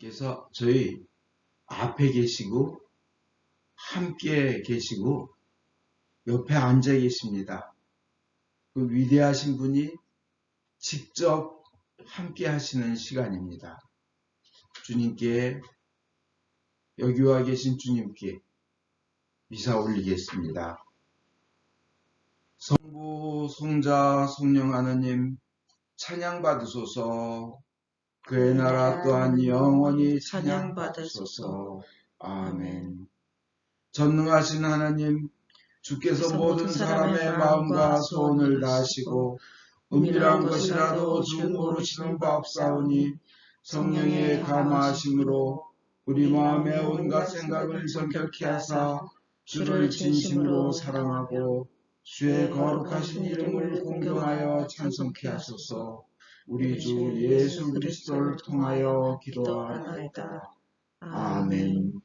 주님께서 저희 앞에 계시고 함께 계시고 옆에 앉아 계십니다. 그 위대하신 분이 직접 함께 하시는 시간입니다. 주님께, 여기 와 계신 주님께 미사 올리겠습니다. 성부, 성자, 성령 하나님 찬양 받으소서. 그의 나라 또한 영원히 찬양 받으소서. 아멘. 전능하신 하나님, 주께서 모든 사람의 마음과 소원을 다하시고 은밀한 것이라도 주 모르시는 바 없사오니 성령의 감화하심으로 우리 마음의 온갖 생각을 정결케 하사 주를 진심으로 사랑하고 주의 거룩하신 이름을 공경하여 찬송케 하소서. 우리 주 예수 그리스도를 통하여 기도하나이다. 아멘.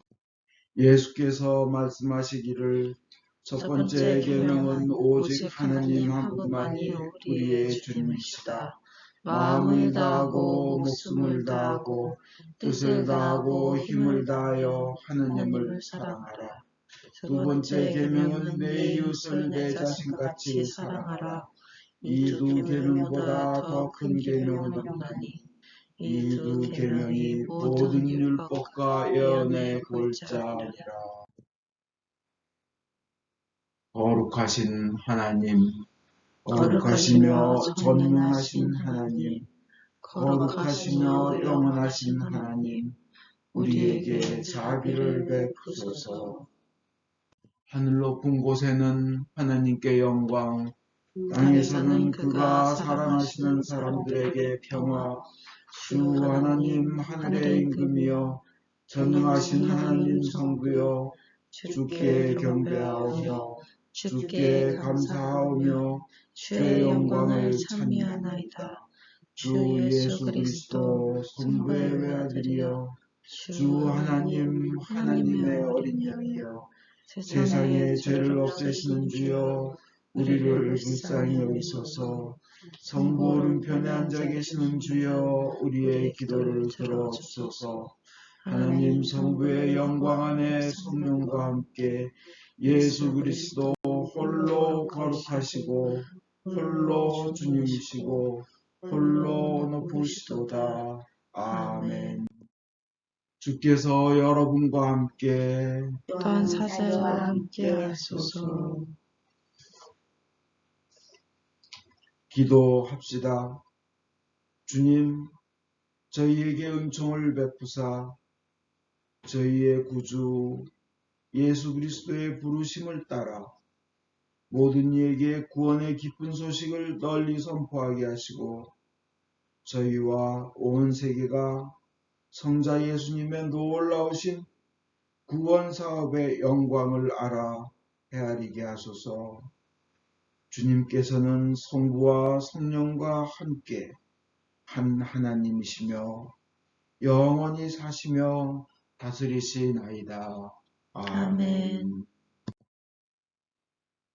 예수께서 말씀하시기를 첫 번째 계명은 오직 하나님 한 분만이 우리의 주님이시다. 마음을 다하고 목숨을 다하고 뜻을 다하고 힘을 다하여 하나님을 사랑하라. 두 번째 계명은 내 이웃을 내 자신같이 사랑하라. 이 두 계명보다 더 큰 계명은 없나니 이 두 계명이 모든 율법과 예언의 골자니라. 거룩하신 하나님, 거룩하시며 전능하신 하나님, 거룩하시며 영원하신 하나님, 우리에게 자비를 베푸소서. 하늘 높은 곳에는 하나님께 영광, 땅에서는 그가 사랑하시는 사람들에게 평화. 주 하나님 하늘의 임금이여, 전능하신 하나님 성부여, 주께 경배하오며 주께 감사하오며 주의 영광을 찬미하나이다. 주 예수 그리스도 성부의 외아들이여, 주 하나님 하나님의 어린 양이여, 세상의 죄를 없애시는 주여, 우리를 불쌍히 여기소서. 성부 오른편에 앉아 계시는 주여, 우리의 기도를 들어옵소서. 하나님 성부의 영광 안에 성령과 함께 예수 그리스도 홀로 거룩하시고 홀로 주님이시고 홀로 높으시도다. 아멘. 주께서 여러분과 함께 또한 사자와 함께 하소서. 기도합시다. 주님, 저희에게 은총을 베푸사 저희의 구주 예수 그리스도의 부르심을 따라 모든 이에게 구원의 기쁜 소식을 널리 선포하게 하시고 저희와 온 세계가 성자 예수님의 놀라우신 구원 사업의 영광을 알아 헤아리게 하소서. 주님께서는 성부와 성령과 함께 한 하나님이시며 영원히 사시며 다스리시나이다. 아멘.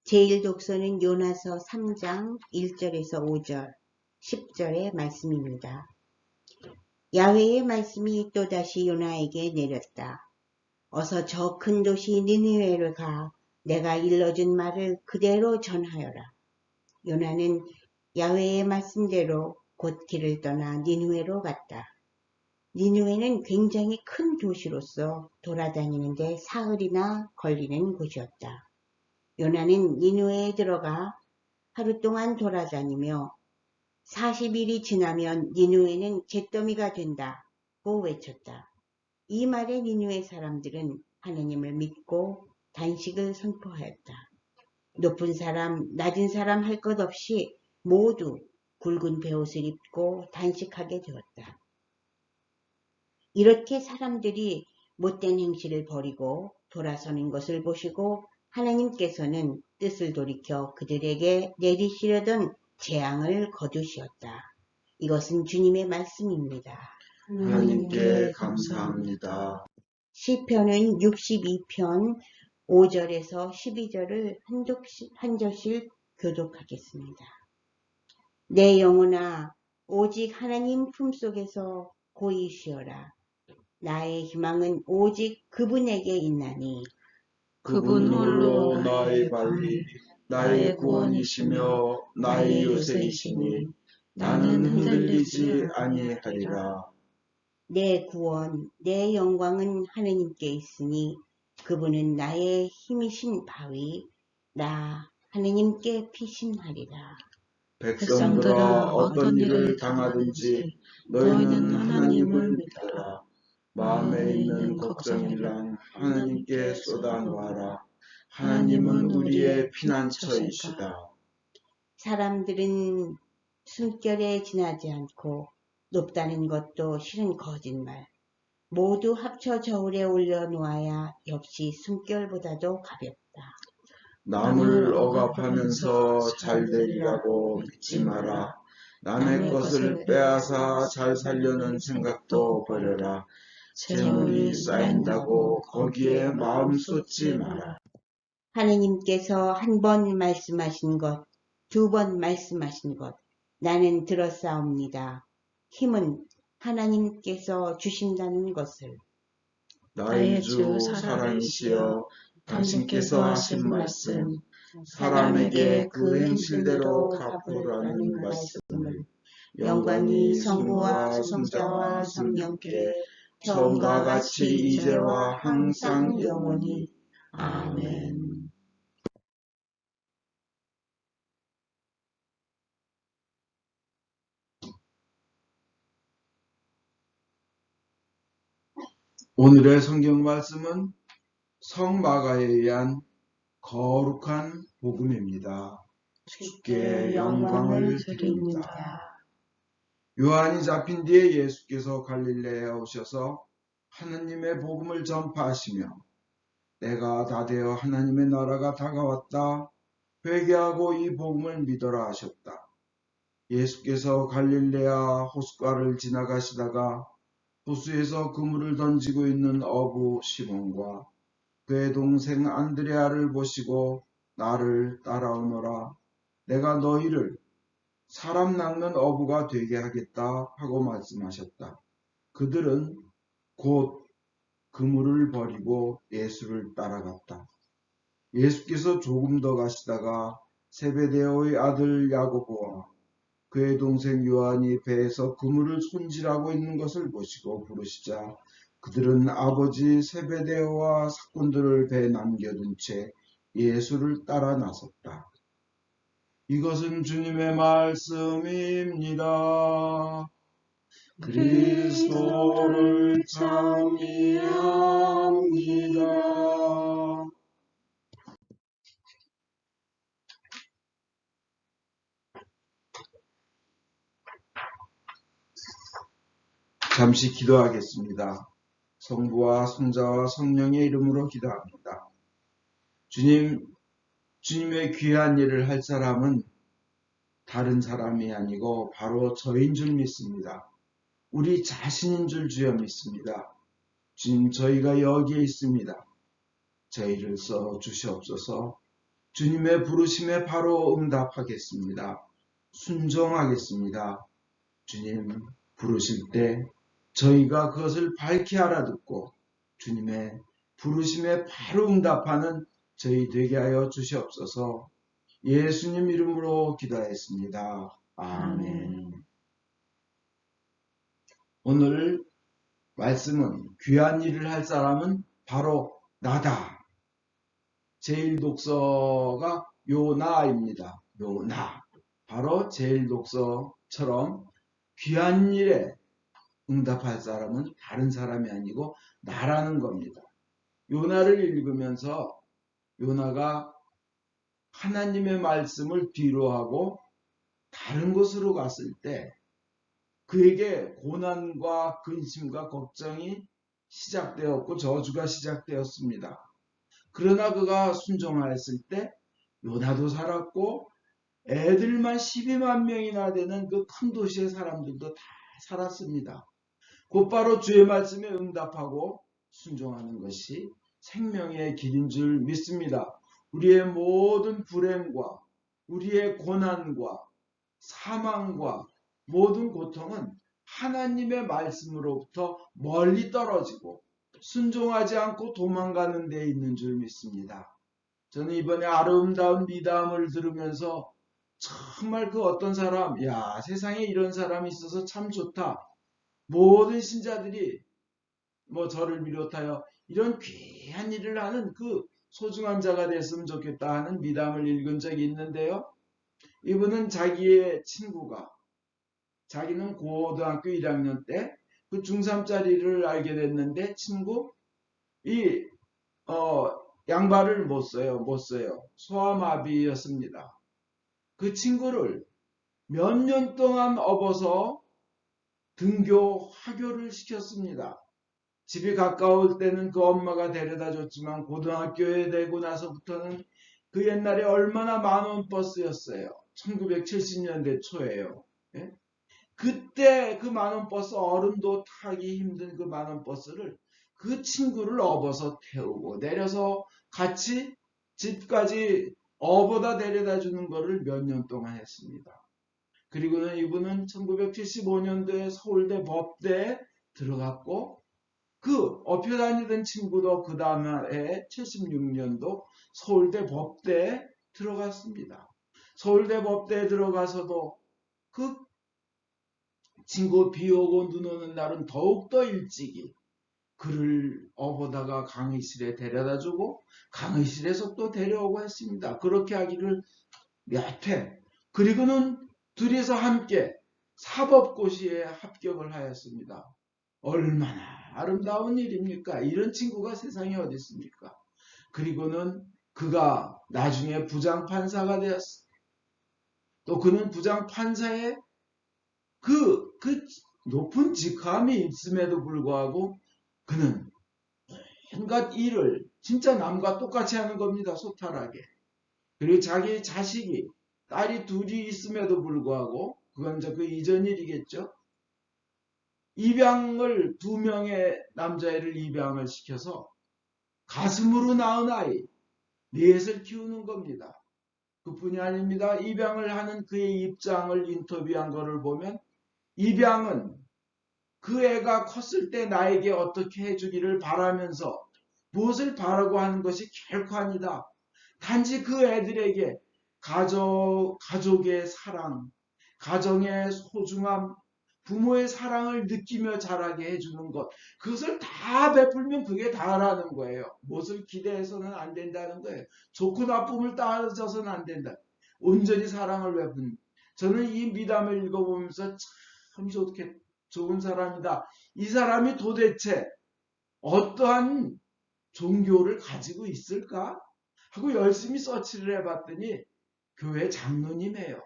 제1독서는 요나서 3장 1절에서 5절, 10절의 말씀입니다. 야훼의 말씀이 또다시 요나에게 내렸다. 어서 저 큰 도시 니느웨를 가 내가 일러준 말을 그대로 전하여라. 요나는 야훼의 말씀대로 곧 길을 떠나 니느웨로 갔다. 니느웨는 굉장히 큰 도시로서 돌아다니는데 사흘이나 걸리는 곳이었다. 요나는 니느웨에 들어가 하루 동안 돌아다니며 40일이 지나면 니느웨는 잿더미가 된다고 외쳤다. 이 말에 니느웨 사람들은 하나님을 믿고 단식을 선포하였다. 높은 사람, 낮은 사람 할 것 없이 모두 굵은 베옷을 입고 단식하게 되었다. 이렇게 사람들이 못된 행실을 버리고 돌아서는 것을 보시고 하나님께서는 뜻을 돌이켜 그들에게 내리시려던 재앙을 거두시었다. 이것은 주님의 말씀입니다. 하나님께 감사합니다. 시편은 62편 5절에서 12절을 한 절씩 교독하겠습니다. 내 영혼아, 오직 하나님 품속에서 고이 쉬어라. 나의 희망은 오직 그분에게 있나니 그분 홀로 나의 방위, 나의 구원이시며 나의 요새이시니 나는 흔들리지 아니하리라. 내 구원, 내 영광은 하느님께 있으니 그분은 나의 힘이신 바위, 나 하느님께 피신하리라. 백성들아 어떤 일을 당하든지 너희는 하나님을 믿어라. 마음에 있는 걱정이랑 하나님께 쏟아놓아라. 하나님은 우리의 피난처이시다. 사람들은 숨결에 지나지 않고 높다는 것도 실은 거짓말. 모두 합쳐 저울에 올려놓아야 역시 숨결보다도 가볍다. 남을 억압하면서 잘 되리라고 믿지 마라. 남의 것을 빼앗아 잘 살려는 생각도 버려라. 재물이 쌓인다고 거기에 마음 쏟지 마라. 하느님께서 한 번 말씀하신 것, 두 번 말씀하신 것, 나는 들었사옵니다. 힘은 하나님께서 주신다는 것을. 나의 주 사랑이시여 당신께서 하신 말씀, 사람에게 그 행실대로 갚으라는 말씀을 영광이 성부와 성자와 성령께 처음과 같이 이제와 항상 영원히 아멘. 오늘의 성경 말씀은 성마가에 의한 거룩한 복음입니다. 주께 영광을 드립니다. 요한이 잡힌 뒤에 예수께서 갈릴레에 오셔서 하나님의 복음을 전파하시며 내가 다 되어 하나님의 나라가 다가왔다. 회개하고 이 복음을 믿어라 하셨다. 예수께서 갈릴레아 호숫가를 지나가시다가 호수에서 그물을 던지고 있는 어부 시몬과 그의 동생 안드레아를 보시고 나를 따라오너라. 내가 너희를 사람 낚는 어부가 되게 하겠다 하고 말씀하셨다. 그들은 곧 그물을 버리고 예수를 따라갔다. 예수께서 조금 더 가시다가 세베데오의 아들 야고보와 그의 동생 요한이 배에서 그물을 손질하고 있는 것을 보시고 부르시자 그들은 아버지 세베데오와 사꾼들을 배에 남겨둔 채 예수를 따라 나섰다. 이것은 주님의 말씀입니다. 그리스도를 찬미합니다. 잠시 기도하겠습니다. 성부와 성자와 성령의 이름으로 기도합니다. 주님의 귀한 일을 할 사람은 다른 사람이 아니고 바로 저인 줄 믿습니다. 우리 자신인 줄 주여 믿습니다. 주님, 저희가 여기에 있습니다. 저희를 써 주시옵소서. 주님의 부르심에 바로 응답하겠습니다. 순종하겠습니다. 주님 부르실 때 저희가 그것을 밝히 알아듣고 주님의 부르심에 바로 응답하는 저희 되게 하여 주시옵소서. 예수님 이름으로 기도하였습니다. 아멘. 오늘 말씀은 귀한 일을 할 사람은 바로 나다. 제1독서가 요나입니다. 요나. 바로 제1독서처럼 귀한 일에 응답할 사람은 다른 사람이 아니고 나라는 겁니다. 요나를 읽으면서 요나가 하나님의 말씀을 뒤로하고 다른 곳으로 갔을 때 그에게 고난과 근심과 걱정이 시작되었고 저주가 시작되었습니다. 그러나 그가 순종하였을 때 요나도 살았고 애들만 12만 명이나 되는 그 큰 도시의 사람들도 다 살았습니다. 곧바로 주의 말씀에 응답하고 순종하는 것이 생명의 길인 줄 믿습니다. 우리의 모든 불행과 우리의 고난과 사망과 모든 고통은 하나님의 말씀으로부터 멀리 떨어지고 순종하지 않고 도망가는 데 있는 줄 믿습니다. 저는 이번에 아름다운 미담을 들으면서 정말 그 어떤 사람, 야, 세상에 이런 사람이 있어서 참 좋다. 모든 신자들이 저를 비롯하여 이런 귀한 일을 하는 그 소중한 자가 됐으면 좋겠다 하는 미담을 읽은 적이 있는데요. 이분은 자기의 친구가, 자기는 고등학교 1학년 때 그 중3짜리를 알게 됐는데 이 양발을 못 써요. 소아마비였습니다. 그 친구를 몇 년 동안 업어서 등교, 하교를 시켰습니다. 집이 가까울 때는 그 엄마가 데려다 줬지만 고등학교에 되고 나서부터는 그 옛날에 얼마나 많은 버스였어요. 1970년대 초에요. 예? 그때 그 많은 버스, 어른도 타기 힘든 그 많은 버스를 그 친구를 업어서 태우고 내려서 같이 집까지 업어다 데려다 주는 거를 몇 년 동안 했습니다. 그리고는 이분은 1975년도에 서울대 법대에 들어갔고 그 업혀 다니던 친구도 그 다음에 76년도 서울대 법대에 들어갔습니다. 서울대 법대에 들어가서도 그 친구 비 오고 눈 오는 날은 더욱더 일찍이 그를 업어다가 강의실에 데려다 주고 강의실에서 또 데려오고 했습니다. 그렇게 하기를 몇 회. 그리고는 둘이서 함께 사법고시에 합격을 하였습니다. 얼마나 아름다운 일입니까? 이런 친구가 세상에 어디 있습니까? 그리고는 그가 나중에 부장판사가 되었습니다. 또 그는 부장판사의 그 높은 직함이 있음에도 불구하고 그는 온갖 일을 진짜 남과 똑같이 하는 겁니다. 소탈하게. 그리고 자기 자식이 딸이 둘이 있음에도 불구하고 그건 이제 그 이전 일이겠죠. 입양을 2명의 남자애를 입양을 시켜서 가슴으로 낳은 아이 넷을 키우는 겁니다. 그뿐이 아닙니다. 입양을 하는 그의 입장을 인터뷰한 거를 보면 입양은 그 애가 컸을 때 나에게 어떻게 해주기를 바라면서 무엇을 바라고 하는 것이 결코 아니다. 단지 그 애들에게 가족의 사랑, 가정의 소중함, 부모의 사랑을 느끼며 자라게 해주는 것. 그것을 다 베풀면 그게 다라는 거예요. 무엇을 기대해서는 안 된다는 거예요. 좋고 나쁨을 따져서는 안 된다. 온전히 사랑을 베푼. 저는 이 미담을 읽어보면서 참 좋은 사람이다. 이 사람이 도대체 어떠한 종교를 가지고 있을까? 하고 열심히 서치를 해봤더니 교회 장로님이에요.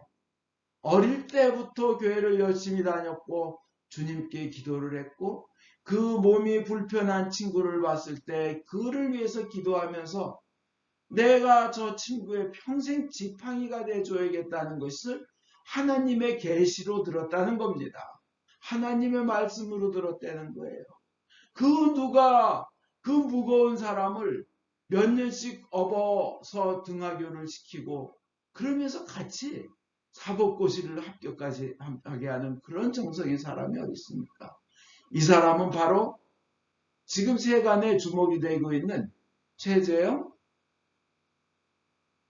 어릴 때부터 교회를 열심히 다녔고 주님께 기도를 했고 그 몸이 불편한 친구를 봤을 때 그를 위해서 기도하면서 내가 저 친구의 평생 지팡이가 돼줘야겠다는 것을 하나님의 계시로 들었다는 겁니다. 하나님의 말씀으로 들었다는 거예요. 누가 그 무거운 사람을 몇 년씩 업어서 등하교를 시키고 그러면서 같이 사법고시를 합격까지 하게 하는 그런 정성의 사람이 어디 있습니까? 이 사람은 바로 지금 세간에 주목이 되고 있는 최재형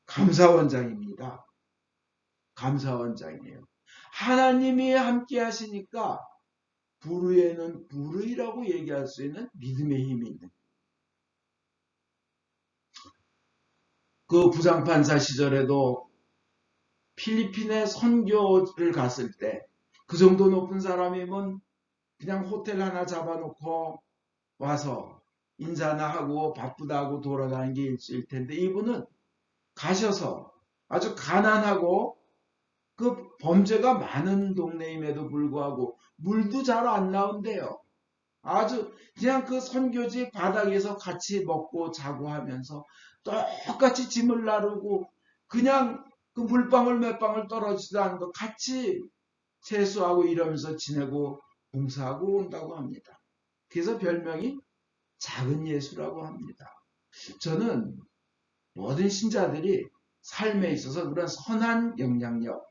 감사원장입니다. 감사원장이에요. 하나님이 함께 하시니까 불의에는 불의라고 얘기할 수 있는 믿음의 힘이 있는 그 부장판사 시절에도 필리핀에 선교를 갔을 때 그 정도 높은 사람이면 그냥 호텔 하나 잡아놓고 와서 인사나 하고 바쁘다고 돌아가는 게 일수일 텐데 이분은 가셔서 아주 가난하고 그 범죄가 많은 동네임에도 불구하고 물도 잘 안 나온대요. 아주 그냥 그 선교지 바닥에서 같이 먹고 자고 하면서 똑같이 짐을 나르고 그냥 그 물방울 몇 방울 떨어지지도 않은 거 같이 세수하고 이러면서 지내고 봉사하고 온다고 합니다. 그래서 별명이 작은 예수라고 합니다. 저는 모든 신자들이 삶에 있어서 그런 선한 영향력,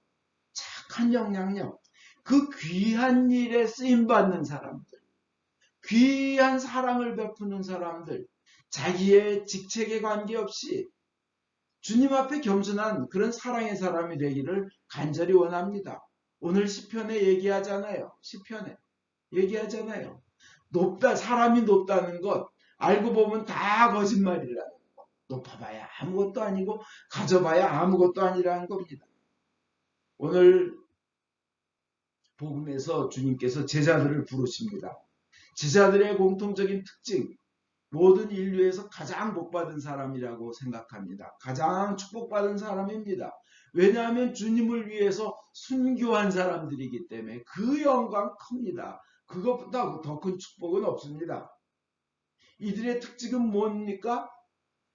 착한 영향력, 그 귀한 일에 쓰임받는 사람들, 귀한 사랑을 베푸는 사람들, 자기의 직책에 관계없이 주님 앞에 겸손한 그런 사랑의 사람이 되기를 간절히 원합니다. 오늘 시편에 얘기하잖아요. 시편에 얘기하잖아요. 높다, 사람이 높다는 것 알고 보면 다 거짓말이라는 것. 높아봐야 아무것도 아니고 가져봐야 아무것도 아니라는 겁니다. 오늘 복음에서 주님께서 제자들을 부르십니다. 제자들의 공통적인 특징, 모든 인류에서 가장 복받은 사람이라고 생각합니다. 가장 축복받은 사람입니다. 왜냐하면 주님을 위해서 순교한 사람들이기 때문에 그 영광 큽니다. 그것보다 더 큰 축복은 없습니다. 이들의 특징은 뭡니까?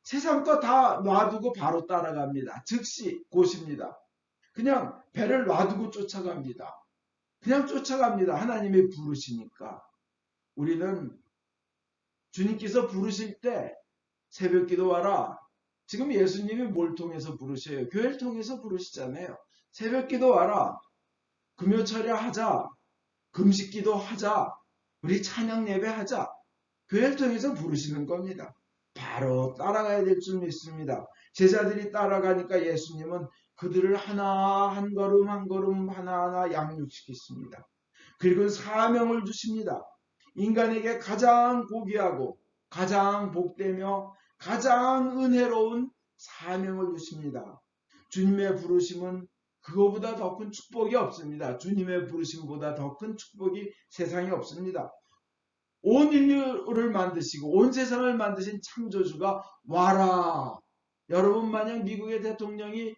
세상 거 다 놔두고 바로 따라갑니다. 즉시 곧입니다. 그냥 배를 놔두고 쫓아갑니다. 그냥 쫓아갑니다. 하나님이 부르시니까. 우리는 주님께서 부르실 때 새벽 기도하라. 지금 예수님이 뭘 통해서 부르셔요? 교회를 통해서 부르시잖아요. 새벽 기도하라. 금요철야 하자. 금식 기도하자. 우리 찬양 예배하자. 교회를 통해서 부르시는 겁니다. 바로 따라가야 될 줄 믿습니다. 제자들이 따라가니까 예수님은 그들을 하나 한 걸음 한 걸음 하나하나 양육시키십니다. 그리고 사명을 주십니다. 인간에게 가장 고귀하고 가장 복되며 가장 은혜로운 사명을 주십니다. 주님의 부르심은 그거보다 더 큰 축복이 없습니다. 주님의 부르심보다 더 큰 축복이 세상에 없습니다. 온 인류를 만드시고 온 세상을 만드신 창조주가 와라. 여러분 만약 미국의 대통령이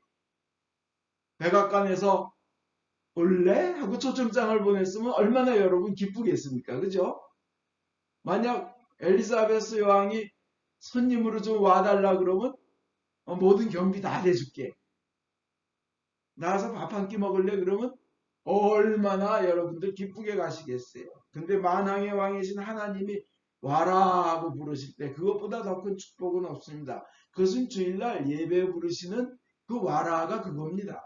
백악관에서 올래? 하고 초청장을 보냈으면 얼마나 여러분 기쁘겠습니까? 그죠? 만약 엘리자베스 여왕이 손님으로 좀 와달라 그러면 모든 경비 다 대줄게. 나와서 밥 한 끼 먹을래? 그러면 얼마나 여러분들 기쁘게 가시겠어요. 근데 만왕의 왕이신 하나님이 와라 하고 부르실 때 그것보다 더 큰 축복은 없습니다. 그것은 주일날 예배 부르시는 그 와라가 그겁니다.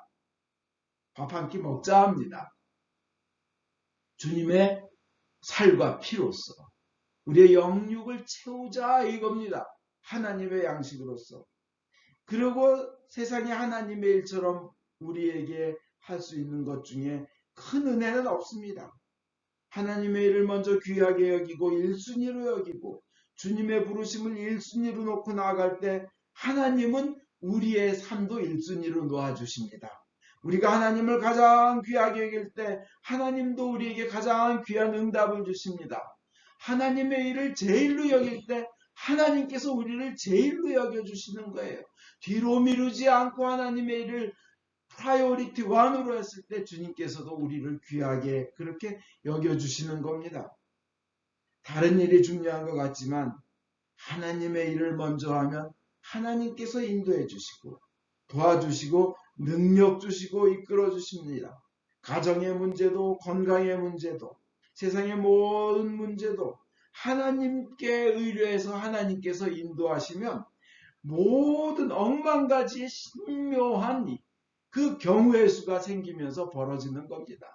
밥 한 끼 먹자 합니다. 주님의 살과 피로서 우리의 영육을 채우자 이겁니다. 하나님의 양식으로서. 그리고 세상에 하나님의 일처럼 우리에게 할 수 있는 것 중에 큰 은혜는 없습니다. 하나님의 일을 먼저 귀하게 여기고 1순위로 여기고 주님의 부르심을 1순위로 놓고 나아갈 때 하나님은 우리의 삶도 1순위로 놓아주십니다. 우리가 하나님을 가장 귀하게 여길 때 하나님도 우리에게 가장 귀한 응답을 주십니다. 하나님의 일을 제일로 여길 때 하나님께서 우리를 제일로 여겨주시는 거예요. 뒤로 미루지 않고 하나님의 일을 프라이오리티 1으로 했을 때 주님께서도 우리를 귀하게 그렇게 여겨주시는 겁니다. 다른 일이 중요한 것 같지만 하나님의 일을 먼저 하면 하나님께서 인도해 주시고 도와주시고 능력 주시고 이끌어 주십니다. 가정의 문제도 건강의 문제도 세상의 모든 문제도 하나님께 의뢰해서 하나님께서 인도하시면 모든 억만가지의 신묘한 그 경우의 수가 생기면서 벌어지는 겁니다.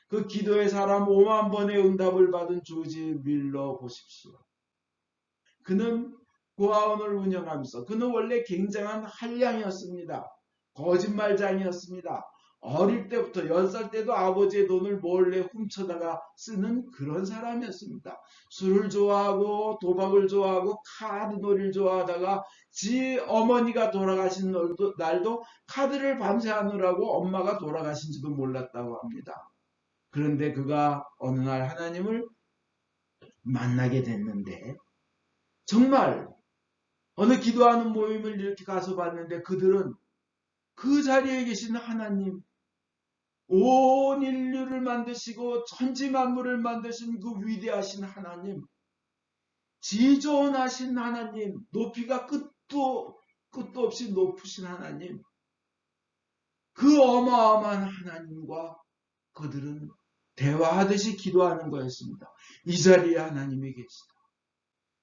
그 기도의 사람 5만 번의 응답을 받은 조지 밀러 보십시오. 그는 고아원을 운영하면서 그는 원래 굉장한 한량이었습니다. 거짓말장이었습니다. 어릴 때부터 10살 때도 아버지의 돈을 몰래 훔쳐다가 쓰는 그런 사람이었습니다. 술을 좋아하고 도박을 좋아하고 카드놀이를 좋아하다가 지 어머니가 돌아가신 날도 카드를 밤새 하느라고 엄마가 돌아가신지도 몰랐다고 합니다. 그런데 그가 어느 날 하나님을 만나게 됐는데 정말 어느 기도하는 모임을 이렇게 가서 봤는데 그들은 그 자리에 계신 하나님, 온 인류를 만드시고 천지 만물을 만드신 그 위대하신 하나님, 지존하신 하나님, 높이가 끝도 없이 높으신 하나님, 그 어마어마한 하나님과 그들은 대화하듯이 기도하는 거였습니다. 이 자리에 하나님이 계시다.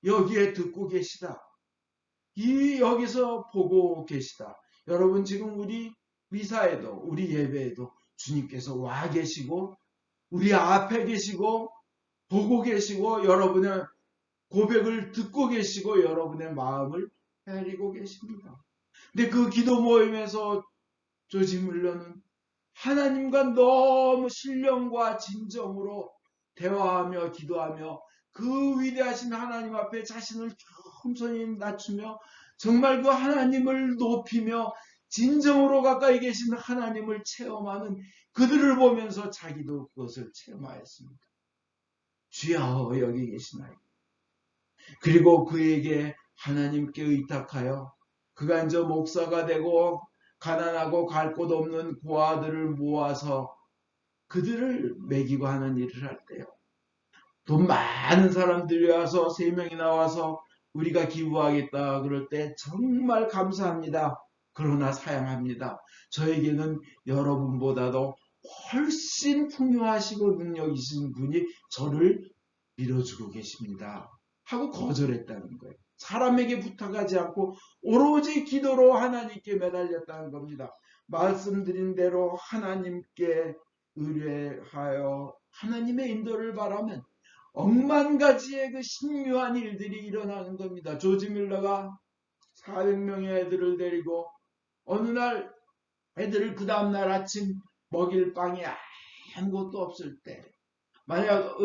여기에 듣고 계시다. 여기서 보고 계시다. 여러분 지금 우리 미사에도 우리 예배에도 주님께서 와 계시고 우리 앞에 계시고 보고 계시고 여러분의 고백을 듣고 계시고 여러분의 마음을 헤아리고 계십니다. 근데 그 기도 모임에서 조지 물러는 하나님과 너무 신령과 진정으로 대화하며 기도하며 그 위대하신 하나님 앞에 자신을 겸손히 낮추며 정말 그 하나님을 높이며 진정으로 가까이 계신 하나님을 체험하는 그들을 보면서 자기도 그것을 체험하였습니다. 주여 여기 계시나이다. 그리고 그에게 하나님께 의탁하여 그가 이제 목사가 되고 가난하고 갈 곳 없는 고아들을 모아서 그들을 먹이고 하는 일을 할 때요. 돈 많은 사람들이 와서 3명이 나와서 우리가 기부하겠다 그럴 때 정말 감사합니다. 그러나 사양합니다. 저에게는 여러분보다도 훨씬 풍요하시고 능력이신 분이 저를 밀어주고 계십니다. 하고 거절했다는 거예요. 사람에게 부탁하지 않고 오로지 기도로 하나님께 매달렸다는 겁니다. 말씀드린 대로 하나님께 의뢰하여 하나님의 인도를 바라면 억만 가지의 그 신묘한 일들이 일어나는 겁니다. 조지 밀러가 400명의 애들을 데리고 어느 날 애들을 그 다음날 아침 먹일 빵이 아무것도 없을 때 만약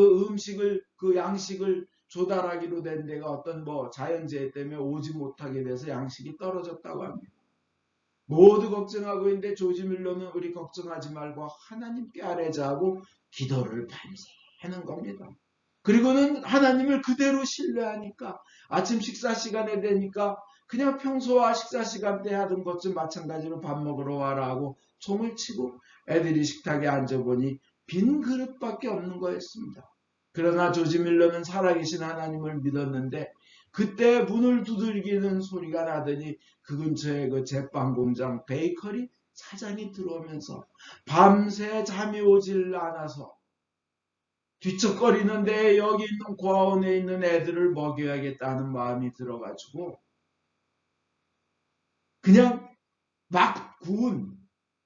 그 양식을 조달하기로 된 데가 어떤 자연재해 때문에 오지 못하게 돼서 양식이 떨어졌다고 합니다. 모두 걱정하고 있는데 조지 밀러는 우리 걱정하지 말고 하나님께 아뢰자고 기도를 밤새 하는 겁니다. 그리고는 하나님을 그대로 신뢰하니까 아침 식사 시간에 되니까 그냥 평소와 식사 시간 때 하던 것좀 마찬가지로 밥 먹으러 와라 하고 총을 치고 애들이 식탁에 앉아보니 빈 그릇밖에 없는 거였습니다. 그러나 조지 밀러는 살아계신 하나님을 믿었는데 그때 문을 두들기는 소리가 나더니 그 근처에 그 제빵 공장 베이커리 사장이 들어오면서 밤새 잠이 오질 않아서 뒤척거리는데 여기 있는 고아원에 있는 애들을 먹여야겠다는 마음이 들어가지고 그냥 막 구운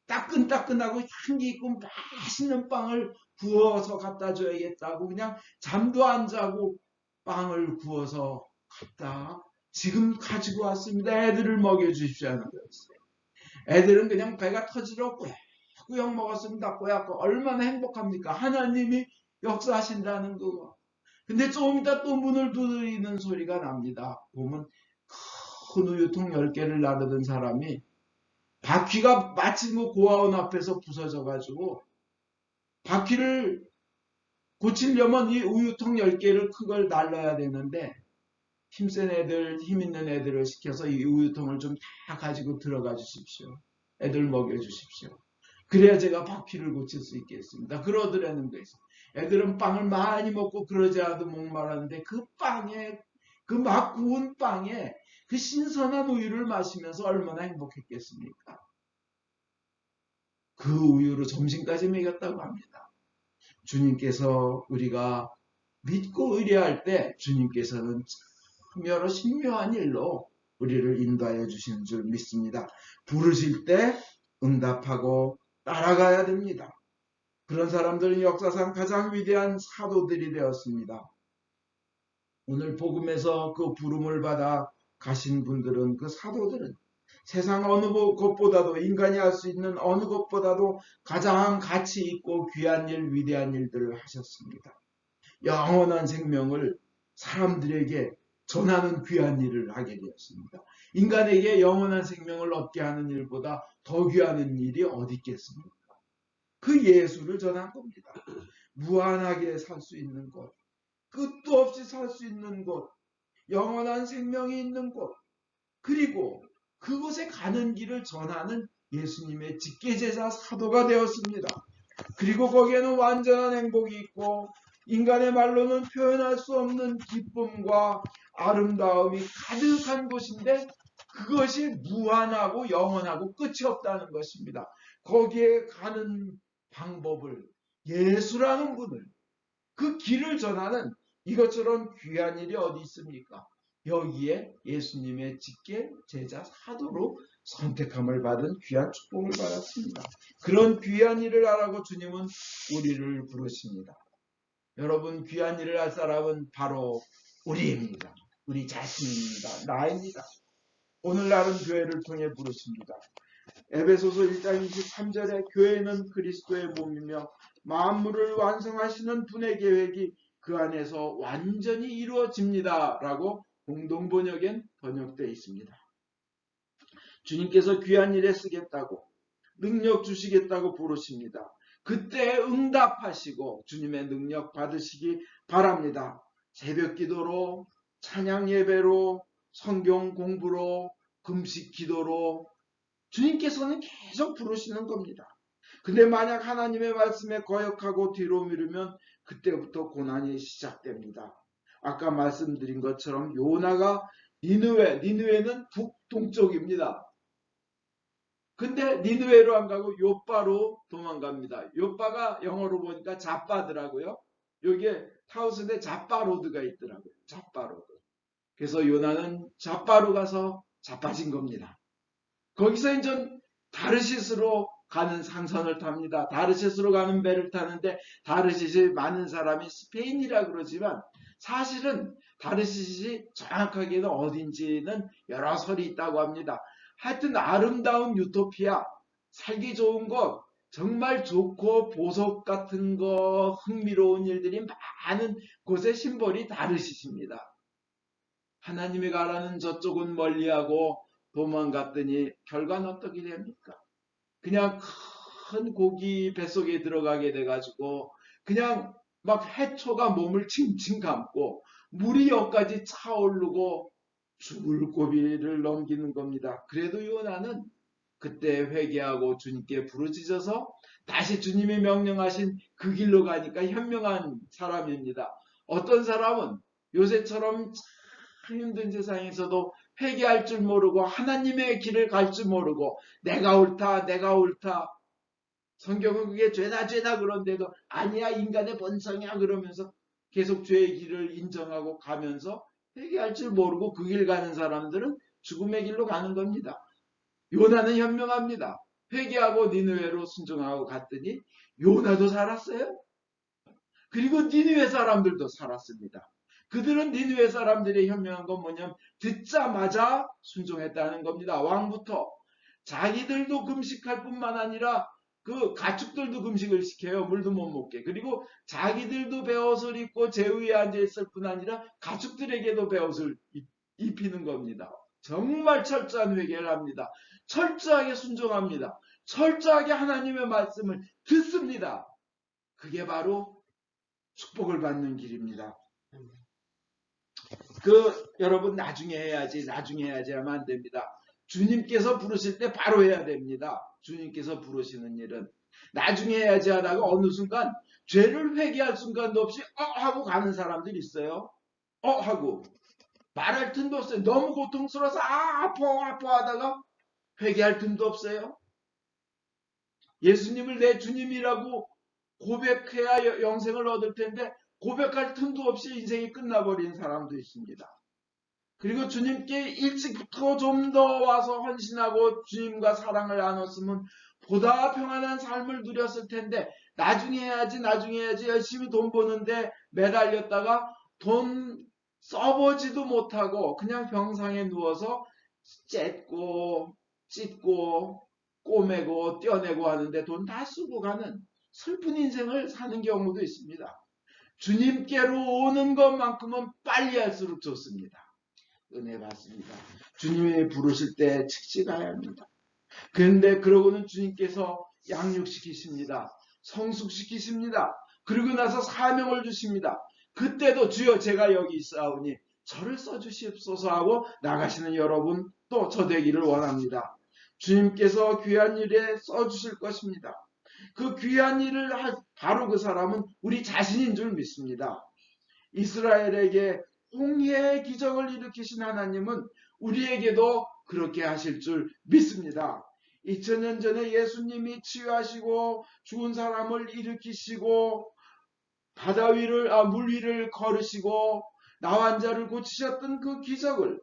따끈따끈하고 향기 있고 맛있는 빵을 구워서 갖다 줘야겠다고 그냥 잠도 안 자고 빵을 구워서 갖다 지금 가지고 왔습니다. 애들을 먹여주십시오 하는 거였어요. 애들은 그냥 배가 터지러 꾸역꾸역 먹었습니다. 꾸역꾸역 얼마나 행복합니까? 하나님이 역사하신다는 그거. 근데 조금 이따 또 문을 두드리는 소리가 납니다. 보면 큰 우유통 10개를 나르던 사람이 바퀴가 마침 그 고아원 앞에서 부서져가지고 바퀴를 고치려면 이 우유통 10개를 큰 걸 날라야 되는데 힘센 애들, 힘 있는 애들을 시켜서 이 우유통을 좀 다 가지고 들어가 주십시오. 애들 먹여주십시오. 그래야 제가 바퀴를 고칠 수 있겠습니다. 그러더라는 거예요. 애들은 빵을 많이 먹고 그러지 않아도 목말랐는데 그 빵에 그 막 구운 빵에 그 신선한 우유를 마시면서 얼마나 행복했겠습니까? 그 우유로 점심까지 먹였다고 합니다. 주님께서 우리가 믿고 의뢰할 때 주님께서는 참 여러 신묘한 일로 우리를 인도하여 주시는 줄 믿습니다. 부르실 때 응답하고 따라가야 됩니다. 그런 사람들은 역사상 가장 위대한 사도들이 되었습니다. 오늘 복음에서 그 부름을 받아 가신 분들은 그 사도들은 세상 어느 것보다도 인간이 할 수 있는 어느 것보다도 가장 가치 있고 귀한 일, 위대한 일들을 하셨습니다. 영원한 생명을 사람들에게 전하는 귀한 일을 하게 되었습니다. 인간에게 영원한 생명을 얻게 하는 일보다 더 귀한 일이 어디 있겠습니까? 그 예수를 전한 겁니다. 무한하게 살 수 있는 곳, 끝도 없이 살 수 있는 곳, 영원한 생명이 있는 곳, 그리고 그곳에 가는 길을 전하는 예수님의 직계제자 사도가 되었습니다. 그리고 거기에는 완전한 행복이 있고 인간의 말로는 표현할 수 없는 기쁨과 아름다움이 가득한 곳인데 그것이 무한하고 영원하고 끝이 없다는 것입니다. 거기에 가는 방법을 예수라는 분을 그 길을 전하는 이것처럼 귀한 일이 어디 있습니까? 여기에 예수님의 직계 제자 사도로 선택함을 받은 귀한 축복을 받았습니다. 그런 귀한 일을 하라고 주님은 우리를 부르십니다. 여러분, 귀한 일을 할 사람은 바로 우리입니다. 우리 자신입니다. 나입니다. 오늘날은 교회를 통해 부르십니다. 에베소서 1장 23절에 교회는 그리스도의 몸이며 만물을 완성하시는 분의 계획이 그 안에서 완전히 이루어집니다. 라고 공동번역엔 번역되어 있습니다. 주님께서 귀한 일에 쓰겠다고, 능력 주시겠다고 부르십니다. 그때 응답하시고 주님의 능력 받으시기 바랍니다. 새벽 기도로, 찬양 예배로, 성경 공부로, 금식 기도로 주님께서는 계속 부르시는 겁니다. 근데 만약 하나님의 말씀에 거역하고 뒤로 미루면 그때부터 고난이 시작됩니다. 아까 말씀드린 것처럼 요나가 니느웨는 북동쪽입니다. 근데 니느웨로 안 가고 요빠로 도망갑니다. 요빠가 영어로 보니까 자빠더라고요. 여기에 타우스에 자빠로드가 있더라고요. 자빠로드. 그래서 요나는 자빠로 가서 자빠진 겁니다. 거기서 이제 다르시스로 가는 상선을 탑니다. 다르시스로 가는 배를 타는데 다르시스에 많은 사람이 스페인이라 그러지만 사실은 다르시스이 정확하게는 어딘지는 여러 설이 있다고 합니다. 하여튼 아름다운 유토피아, 살기 좋은 것, 정말 좋고 보석 같은 거, 흥미로운 일들이 많은 곳의 심벌이 다르시십니다. 하나님이 가라는 저쪽은 멀리하고 도망갔더니 결과는 어떻게 됩니까? 그냥 큰 고기 뱃속에 들어가게 돼가지고 그냥 막 해초가 몸을 칭칭 감고 물이 여기까지 차오르고 죽을 고비를 넘기는 겁니다. 그래도 요나는 그때 회개하고 주님께 부르짖어서 다시 주님이 명령하신 그 길로 가니까 현명한 사람입니다. 어떤 사람은 요새처럼 참 힘든 세상에서도 회개할 줄 모르고 하나님의 길을 갈 줄 모르고 내가 옳다 성경은 그게 죄다 그런데도 아니야 인간의 본성이야 그러면서 계속 죄의 길을 인정하고 가면서 회개할 줄 모르고 그 길 가는 사람들은 죽음의 길로 가는 겁니다. 요나는 현명합니다. 회개하고 니느웨로 순종하고 갔더니 요나도 살았어요. 그리고 니느웨 사람들도 살았습니다. 그들은 니느웨 사람들의 현명한 건 뭐냐면 듣자마자 순종했다는 겁니다. 왕부터 자기들도 금식할 뿐만 아니라 그 가축들도 금식을 시켜요. 물도 못 먹게. 그리고 자기들도 베옷을 입고 제위에 앉아있을 뿐 아니라 가축들에게도 베옷을 입히는 겁니다. 정말 철저한 회개를 합니다. 철저하게 순종합니다. 철저하게 하나님의 말씀을 듣습니다. 그게 바로 축복을 받는 길입니다. 여러분 나중에 해야지 하면 안 됩니다. 주님께서 부르실 때 바로 해야 됩니다. 주님께서 부르시는 일은 나중에 해야지 하다가 어느 순간 죄를 회개할 순간도 없이 하고 가는 사람들이 있어요. 하고 말할 틈도 없어요. 너무 고통스러워서 아파 하다가 회개할 틈도 없어요. 예수님을 내 주님이라고 고백해야 영생을 얻을 텐데 고백할 틈도 없이 인생이 끝나버린 사람도 있습니다. 그리고 주님께 일찍부터 좀 더 와서 헌신하고 주님과 사랑을 나눴으면 보다 평안한 삶을 누렸을 텐데 나중에 해야지 열심히 돈 버는데 매달렸다가 돈 써보지도 못하고 그냥 병상에 누워서 쨌고 찢고 꼬매고 떼어내고 하는데 돈 다 쓰고 가는 슬픈 인생을 사는 경우도 있습니다. 주님께로 오는 것만큼은 빨리 할수록 좋습니다. 은혜 받습니다. 주님이 부르실 때 즉시가야 합니다. 그런데 그러고는 주님께서 양육시키십니다. 성숙시키십니다. 그리고 나서 사명을 주십니다. 그때도 주여 제가 여기 있사오니 저를 써주시옵소서 하고 나가시는 여러분 또 저 되기를 원합니다. 주님께서 귀한 일에 써주실 것입니다. 그 귀한 일을 할 바로 그 사람은 우리 자신인 줄 믿습니다. 이스라엘에게 홍해의 기적을 일으키신 하나님은 우리에게도 그렇게 하실 줄 믿습니다. 2000년 전에 예수님이 치유하시고 죽은 사람을 일으키시고 물 위를 걸으시고 나환자를 고치셨던 그 기적을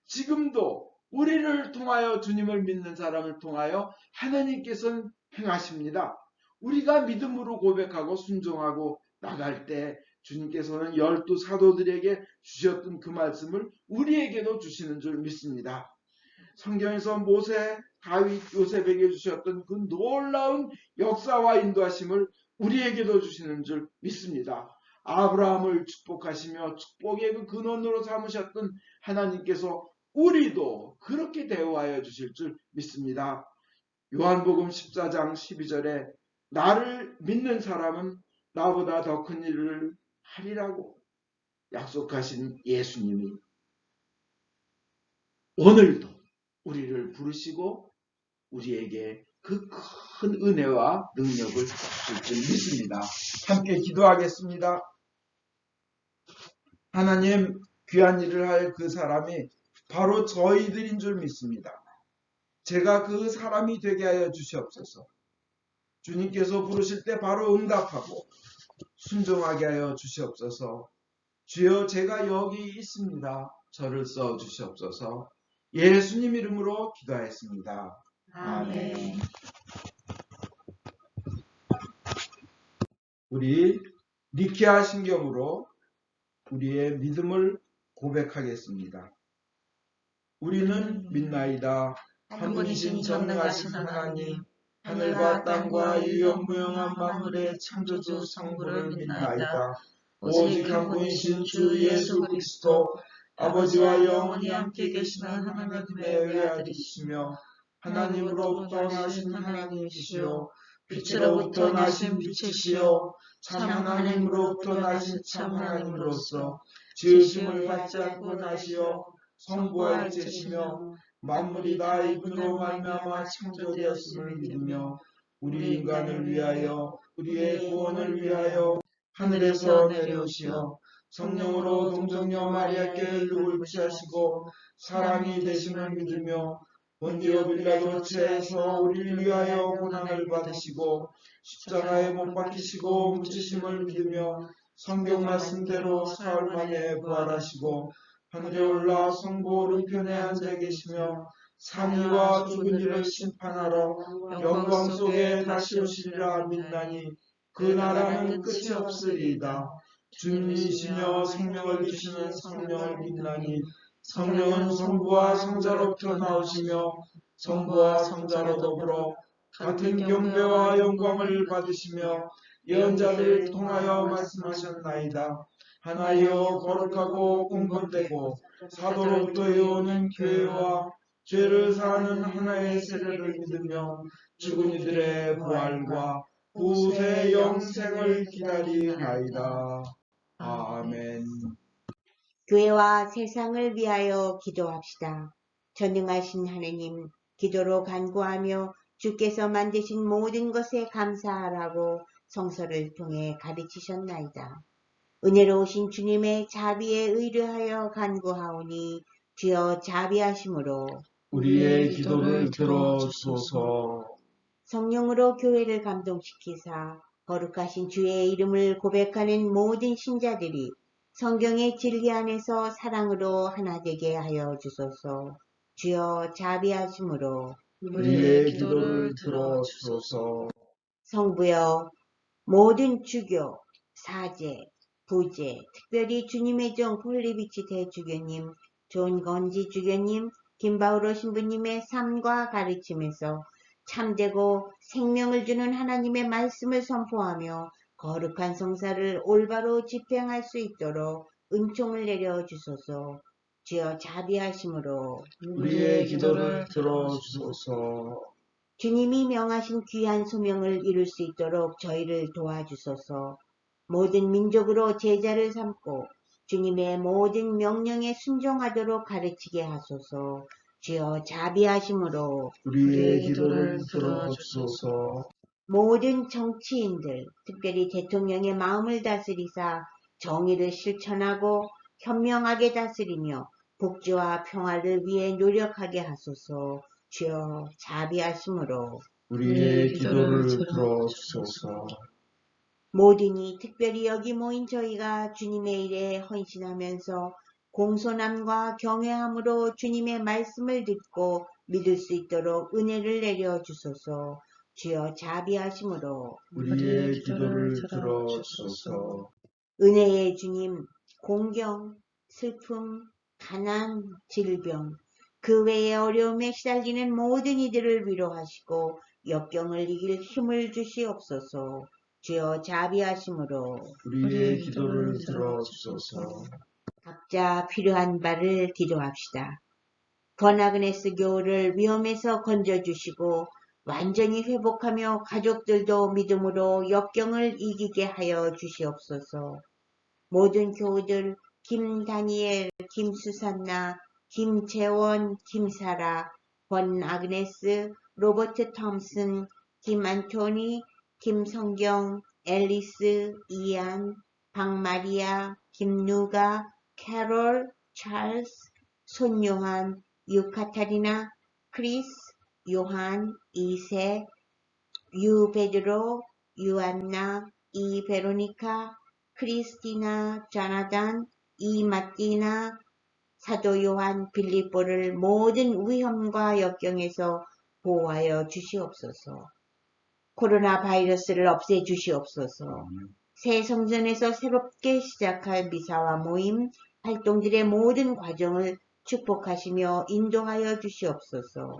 지금도 우리를 통하여 주님을 믿는 사람을 통하여 하나님께서는 행하십니다. 우리가 믿음으로 고백하고 순종하고 나갈 때 주님께서는 12 사도들에게 주셨던 그 말씀을 우리에게도 주시는 줄 믿습니다. 성경에서 모세, 다윗, 요셉에게 주셨던 그 놀라운 역사와 인도하심을 우리에게도 주시는 줄 믿습니다. 아브라함을 축복하시며 축복의 그 근원으로 삼으셨던 하나님께서 우리도 그렇게 대우하여 주실 줄 믿습니다. 요한복음 14장 12절에 나를 믿는 사람은 나보다 더 큰 일을 하리라고 약속하신 예수님이 오늘도 우리를 부르시고 우리에게 그 큰 은혜와 능력을 주실 줄 믿습니다. 함께 기도하겠습니다. 하나님, 귀한 일을 할 그 사람이 바로 저희들인 줄 믿습니다. 제가 그 사람이 되게 하여 주시옵소서. 주님께서 부르실 때 바로 응답하고 순종하게 하여 주시옵소서. 주여, 제가 여기 있습니다. 저를 써 주시옵소서. 예수님 이름으로 기도하였습니다. 아멘. 우리 니케아 신경으로 우리의 믿음을 고백하겠습니다. 우리는 믿나이다. 한 분이신 전능하신 하나님, 하늘과 땅과 유연무용한 만물의 창조주 성부를 믿나이다. 오직 한 분이신 주 예수 그리스도, 아버지와 영원히 함께 계시는 하나님의 외아들이시며 하나님으로부터 나신 하나님이시요 빛으로부터 나신 빛이시요 참 하나님으로부터 나신 참 하나님으로서 지으심을 받지 않고 나시어 성부와 일체시며 만물이 다 이분으로 말미암아 창조되었음을 믿으며 우리 인간을 위하여 우리의 구원을 위하여 하늘에서 내려오시어 성령으로 동정녀 마리아께 육을 취하시고 사람이 되심을 믿으며 본디오 빌라도 체에서 우리를 위하여 고난을 받으시고 십자가에 못 박히시고 묻히심을 믿으며 성경 말씀대로 사흘 만에 부활하시고 하늘에 올라 성부 오른편에 앉아 계시며 산이와 죽은 이를 심판하러 영광 속에 다시 오시리라 믿나니 그 나라는 끝이 없으리이다. 주님이시며 생명을 주시는 성령을 믿나니 성령은 성부와 성자로부터 나오시며 성부와 성자로 더불어 같은 경배와 영광을 받으시며 예언자들을 통하여 말씀하셨나이다. 하나이요 거룩하고 공건되고 사도로부터 이어오는 교회와 죄를 사하는 하나의 세례를 믿으며 죽은 이들의 부활과 후세 영생을 기다리나이다. 아멘. 교회와 세상을 위하여 기도합시다. 전능하신 하느님, 기도로 간구하며 주께서 만드신 모든 것에 감사하라고 성서를 통해 가르치셨나이다. 은혜로우신 주님의 자비에 의뢰하여 간구하오니 주여 자비하심으로 우리의 기도를 들어주소서. 성령으로 교회를 감동시키사 거룩하신 주의 이름을 고백하는 모든 신자들이 성경의 진리 안에서 사랑으로 하나 되게 하여 주소서. 주여 자비하심으로 우리의 기도를 들어주소서. 성부여, 모든 주교, 사제, 부제, 특별히 주님의 종 폴리비치 대주교님, 존 건지 주교님, 김바우로 신부님의 삶과 가르침에서 참되고 생명을 주는 하나님의 말씀을 선포하며 거룩한 성사를 올바로 집행할 수 있도록 은총을 내려주소서. 주여 자비하심으로 우리의 기도를 들어주소서. 주님이 명하신 귀한 소명을 이룰 수 있도록 저희를 도와주소서. 모든 민족으로 제자를 삼고 주님의 모든 명령에 순종하도록 가르치게 하소서. 주여 자비하심으로 우리의 기도를 들어주소서. 모든 정치인들, 특별히 대통령의 마음을 다스리사 정의를 실천하고 현명하게 다스리며 복지와 평화를 위해 노력하게 하소서. 주여 자비하심으로 우리의 기도를 들어주소서. 모든이 특별히 여기 모인 저희가 주님의 일에 헌신하면서 공손함과 경외함으로 주님의 말씀을 듣고 믿을 수 있도록 은혜를 내려 주소서. 주여 자비하심으로 우리의 기도를 들어주소서. 은혜의 주님, 공경, 슬픔, 가난, 질병, 그 외의 어려움에 시달리는 모든 이들을 위로하시고 역경을 이길 힘을 주시옵소서. 주여 자비하심으로 우리의 기도를 들어주소서. 각자 필요한 바를 기도합시다. 버나그네스 교우를 위험에서 건져주시고 완전히 회복하며 가족들도 믿음으로 역경을 이기게 하여 주시옵소서. 모든 교우들 김다니엘, 김수산나, 김재원, 김사라, 권아그네스, 로버트 톰슨, 김안토니, 김성경, 앨리스, 이안, 박마리아, 김누가, 캐롤, 찰스, 손요한, 유카타리나, 크리스, 요한, 이세, 유베드로, 유안나, 이베로니카, 크리스티나, 자나단, 이마티나, 사도 요한, 빌립보를 모든 위험과 역경에서 보호하여 주시옵소서. 코로나 바이러스를 없애 주시옵소서. 새 성전에서 새롭게 시작할 미사와 모임, 활동들의 모든 과정을 축복하시며 인도하여 주시옵소서.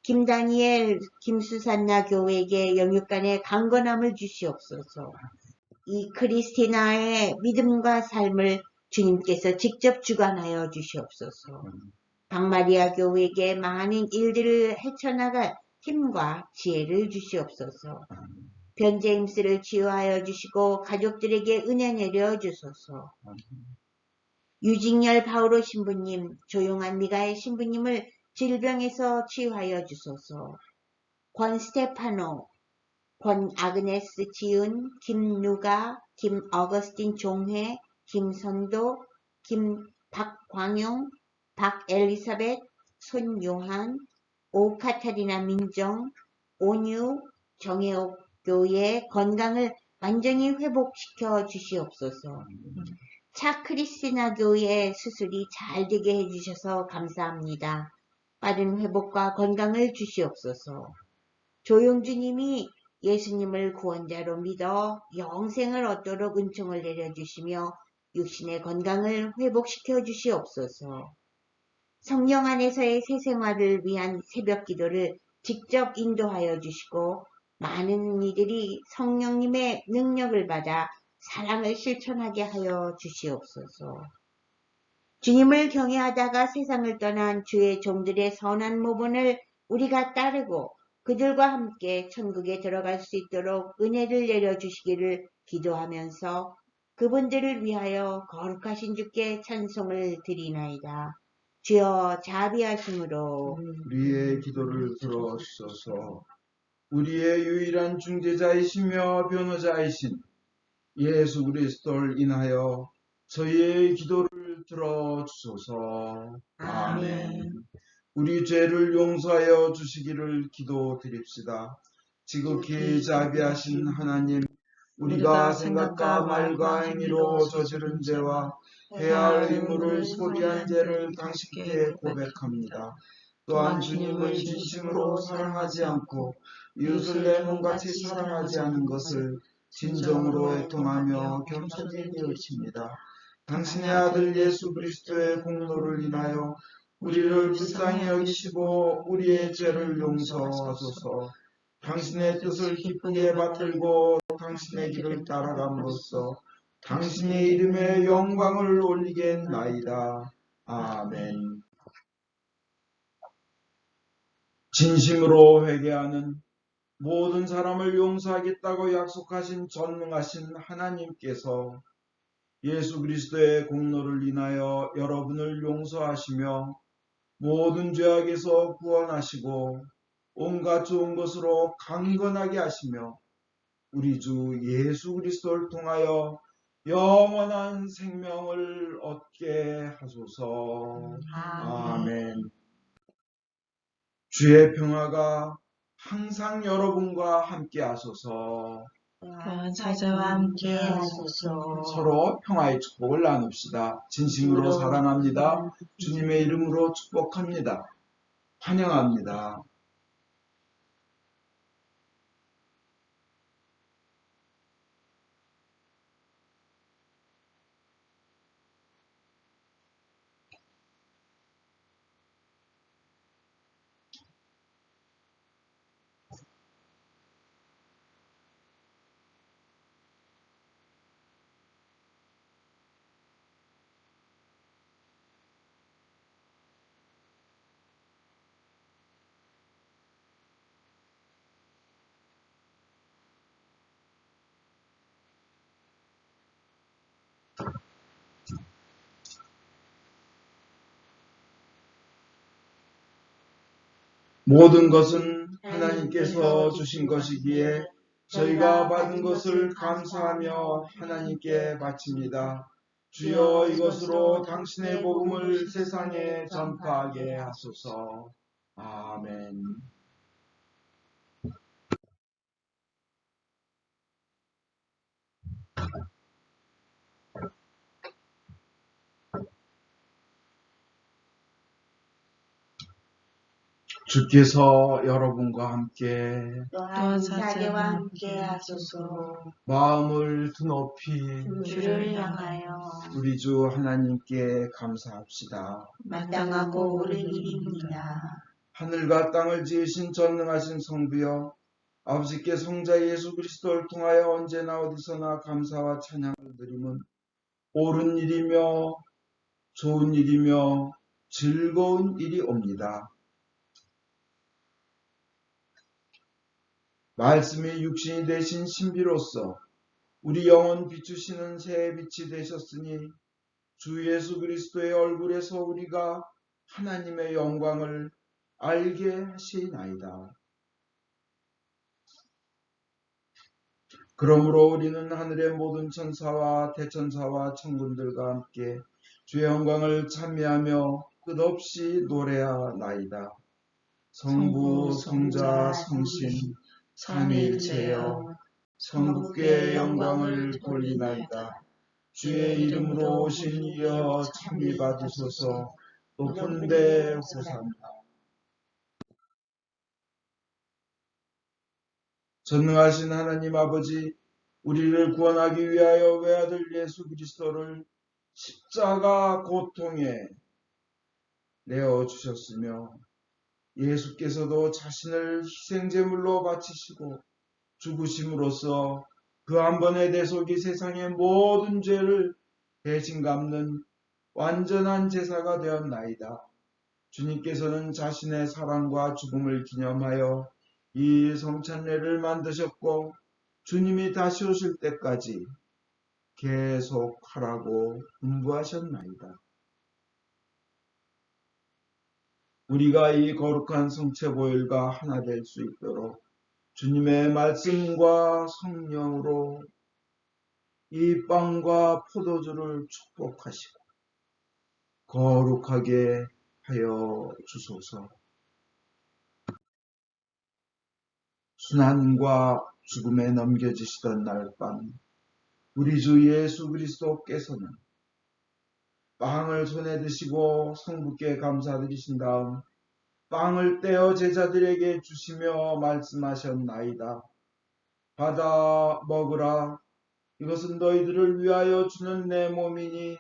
김다니엘, 김수산나 교회에게 영육간의 강건함을 주시옵소서. 이 크리스티나의 믿음과 삶을 주님께서 직접 주관하여 주시옵소서. 박마리아 교회에게 많은 일들을 헤쳐나갈 힘과 지혜를 주시옵소서. 변제임스를 치유하여 주시고 가족들에게 은혜 내려 주소서. 유징열 바오로 신부님, 조용한 미가엘 신부님을 질병에서 치유하여 주소서. 권 스테파노, 권 아그네스 지은, 김누가, 김 어거스틴 종회, 김선도, 김 박광용, 박엘리사벳, 손요한, 오카타리나 민정, 온유, 정혜옥 교회의 건강을 완전히 회복시켜 주시옵소서. 차 크리스티나 교회의 수술이 잘 되게 해주셔서 감사합니다. 빠른 회복과 건강을 주시옵소서. 조용주님이 예수님을 구원자로 믿어 영생을 얻도록 은총을 내려주시며 육신의 건강을 회복시켜 주시옵소서. 성령 안에서의 새 생활을 위한 새벽 기도를 직접 인도하여 주시고 많은 이들이 성령님의 능력을 받아 사랑을 실천하게 하여 주시옵소서. 주님을 경외하다가 세상을 떠난 주의 종들의 선한 모본을 우리가 따르고 그들과 함께 천국에 들어갈 수 있도록 은혜를 내려주시기를 기도하면서 그분들을 위하여 거룩하신 주께 찬송을 드리나이다. 주여 자비하심으로 우리의 기도를 들어주소서. 우리의 유일한 중재자이시며 변호자이신 예수 그리스도를 인하여 저희의 기도를 들어주소서. 아멘. 우리 죄를 용서하여 주시기를 기도드립시다. 지극히 자비하신 하나님, 우리가 생각과 말과 행위로 저지른 죄와 해야 할 의무를 소리한 죄를 당신께 고백합니다. 또한 주님을 진심으로 사랑하지 않고 이웃을 내 몸같이 사랑하지 않은 것을 진정으로 애통하며 겸손히 되으십니다. 당신의 아들 예수 그리스도의 공로를 인하여 우리를 불쌍히 여기시고 우리의 죄를 용서하소서. 당신의 뜻을 기쁘게 받들고 당신의 길을 따라감으로써 당신의 이름에 영광을 올리겠나이다. 아멘. 진심으로 회개하는 모든 사람을 용서하겠다고 약속하신 전능하신 하나님께서 예수 그리스도의 공로를 인하여 여러분을 용서하시며 모든 죄악에서 구원하시고 온갖 좋은 것으로 강건하게 하시며 우리 주 예수 그리스도를 통하여 영원한 생명을 얻게 하소서. 아멘. 주의 평화가 항상 여러분과 함께 하소서. 또한 사제와 함께 하소서. 서로 평화의 축복을 나눕시다. 진심으로 사랑합니다. 주님의 이름으로 축복합니다. 환영합니다. 모든 것은 하나님께서 주신 것이기에 저희가 받은 것을 감사하며 하나님께 바칩니다. 주여 이것으로 당신의 복음을 세상에 전파하게 하소서. 아멘. 주께서 여러분과 함께 또한 사제와 함께 하소서. 마음을 드높이 주를 향하여 우리 주 하나님께 감사합시다. 마땅하고 옳은 일입니다. 하늘과 땅을 지으신 전능하신 성부여, 아버지께 성자 예수 그리스도를 통하여 언제나 어디서나 감사와 찬양을 드림은 옳은 일이며 좋은 일이며 즐거운 일이 옵니다. 말씀이 육신이 되신 신비로서 우리 영혼 비추시는 새의 빛이 되셨으니 주 예수 그리스도의 얼굴에서 우리가 하나님의 영광을 알게 하시나이다. 그러므로 우리는 하늘의 모든 천사와 대천사와 천군들과 함께 주의 영광을 찬미하며 끝없이 노래하나이다. 성부, 성자, 성신, 삼위일체여 성부께 영광을 돌리나이다. 주의 이름으로 오신 이여 찬미 받으소서. 높은 데 호산나. 전능하신 하나님 아버지, 우리를 구원하기 위하여 외아들 예수 그리스도를 십자가 고통에 내어주셨으며 예수께서도 자신을 희생제물로 바치시고 죽으심으로써 그 한 번의 대속이 세상의 모든 죄를 대신 갚는 완전한 제사가 되었나이다. 주님께서는 자신의 사랑과 죽음을 기념하여 이 성찬례를 만드셨고 주님이 다시 오실 때까지 계속 하라고 분부하셨나이다. 우리가 이 거룩한 성체보혈과 하나 될 수 있도록 주님의 말씀과 성령으로 이 빵과 포도주를 축복하시고 거룩하게 하여 주소서. 순환과 죽음에 넘겨지시던 날 밤 우리 주 예수 그리스도께서는 빵을 손에 드시고 성부께 감사드리신 다음 빵을 떼어 제자들에게 주시며 말씀하셨나이다. 받아 먹으라. 이것은 너희들을 위하여 주는 내 몸이니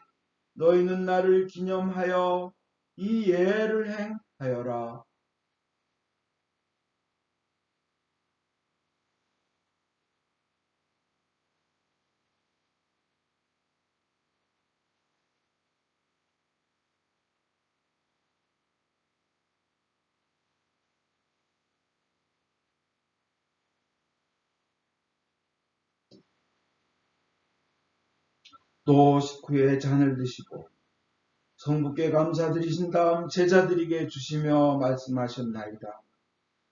너희는 나를 기념하여 이 예를 행하여라. 또 식후에 잔을 드시고 성부께 감사드리신 다음 제자들에게 주시며 말씀하셨나이다.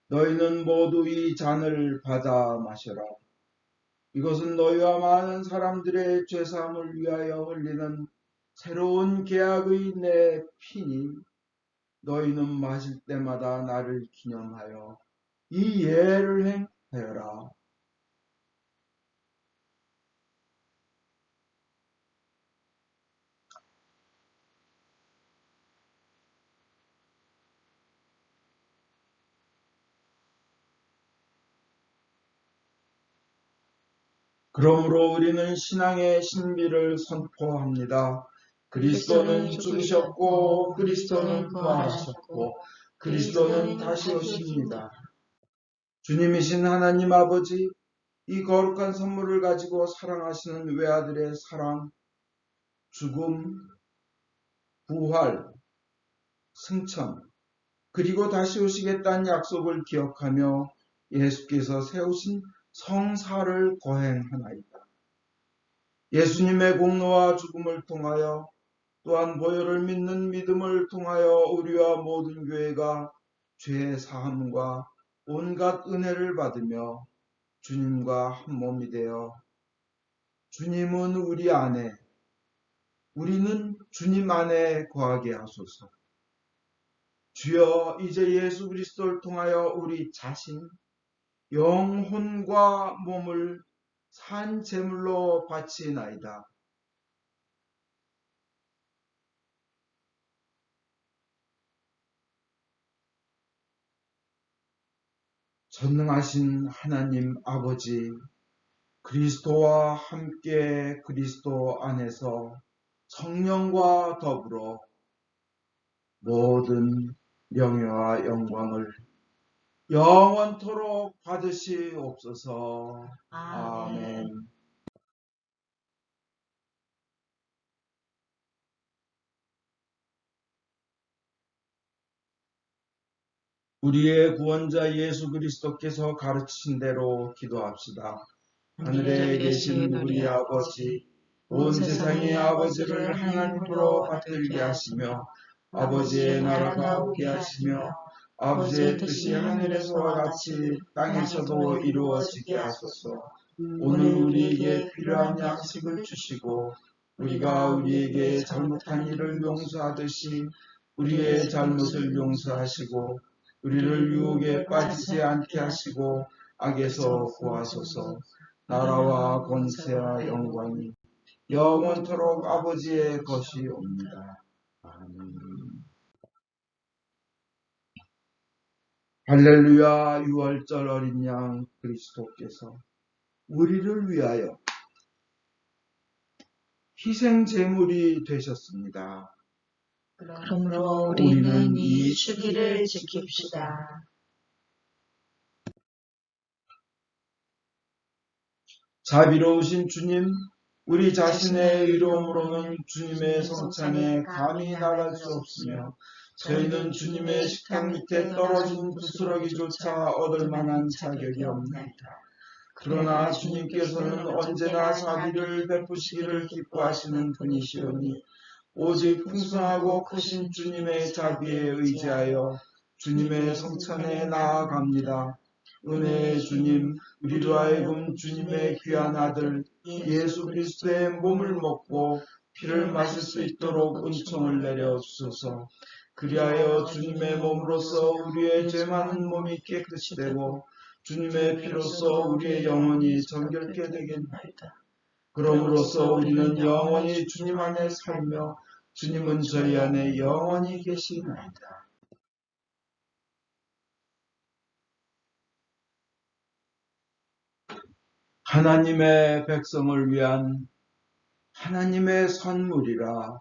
너희는 모두 이 잔을 받아 마셔라. 이것은 너희와 많은 사람들의 죄사함을 위하여 흘리는 새로운 계약의 내 피니 너희는 마실 때마다 나를 기념하여 이 예를 행하여라. 그러므로 우리는 신앙의 신비를 선포합니다. 그리스도는 죽으셨고 그리스도는 부활하셨고 그리스도는 다시 오십니다. 주님이신 하나님 아버지, 이 거룩한 선물을 가지고 사랑하시는 외아들의 사랑, 죽음, 부활, 승천, 그리고 다시 오시겠다는 약속을 기억하며 예수께서 세우신 성사를 거행하나이다. 예수님의 공로와 죽음을 통하여 또한 보혈을 믿는 믿음을 통하여 우리와 모든 교회가 죄의 사함과 온갖 은혜를 받으며 주님과 한 몸이 되어 주님은 우리 안에, 우리는 주님 안에 거하게 하소서. 주여, 이제 예수 그리스도를 통하여 우리 자신, 영혼과 몸을 산 제물로 바치나이다. 전능하신 하나님 아버지, 그리스도와 함께 그리스도 안에서 성령과 더불어 모든 명예와 영광을 영원토록 받으시옵소서. 아멘. 우리의 구원자 예수 그리스도께서 가르치신 대로 기도합시다. 하늘에 계신 우리 아버지, 온 세상의 아버지를 하나님으로 받들게 하시며 아버지의 나라가 오게 하시며 아버지의 뜻이 하늘에서와 같이 땅에서도 이루어지게 하소서. 오늘 우리에게 필요한 양식을 주시고 우리가 우리에게 잘못한 일을 용서하듯이 우리의 잘못을 용서하시고 우리를 유혹에 빠지지 않게 하시고 악에서 구하소서. 나라와 권세와 영광이 영원토록 아버지의 것이옵니다. 아멘. 할렐루야. 유월절 어린 양 그리스도께서 우리를 위하여 희생 제물이 되셨습니다. 그러므로 우리는 이 주기를 지킵시다. 자비로우신 주님, 우리 자신의 의로움으로는 주님의 성찬에 감히 나갈 수 없으며 저희는 주님의 식탁 밑에 떨어진 부스러기조차 얻을 만한 자격이 없나이다. 그러나 주님께서는 언제나 자비를 베푸시기를 기뻐하시는 분이시오니 오직 풍성하고 크신 주님의 자비에 의지하여 주님의 성찬에 나아갑니다. 은혜의 주님, 우리로 하여금 주님의 귀한 아들 예수 그리스도의 몸을 먹고 피를 마실 수 있도록 은총을 내려 주소서. 그리하여 주님의 몸으로서 우리의 죄 많은 몸이 깨끗이 되고 주님의 피로써 우리의 영혼이 정결케 되겠나이다. 그러므로써 우리는 영원히 주님 안에 살며 주님은 저희 안에 영원히 계시나이다. 하나님의 백성을 위한 하나님의 선물이라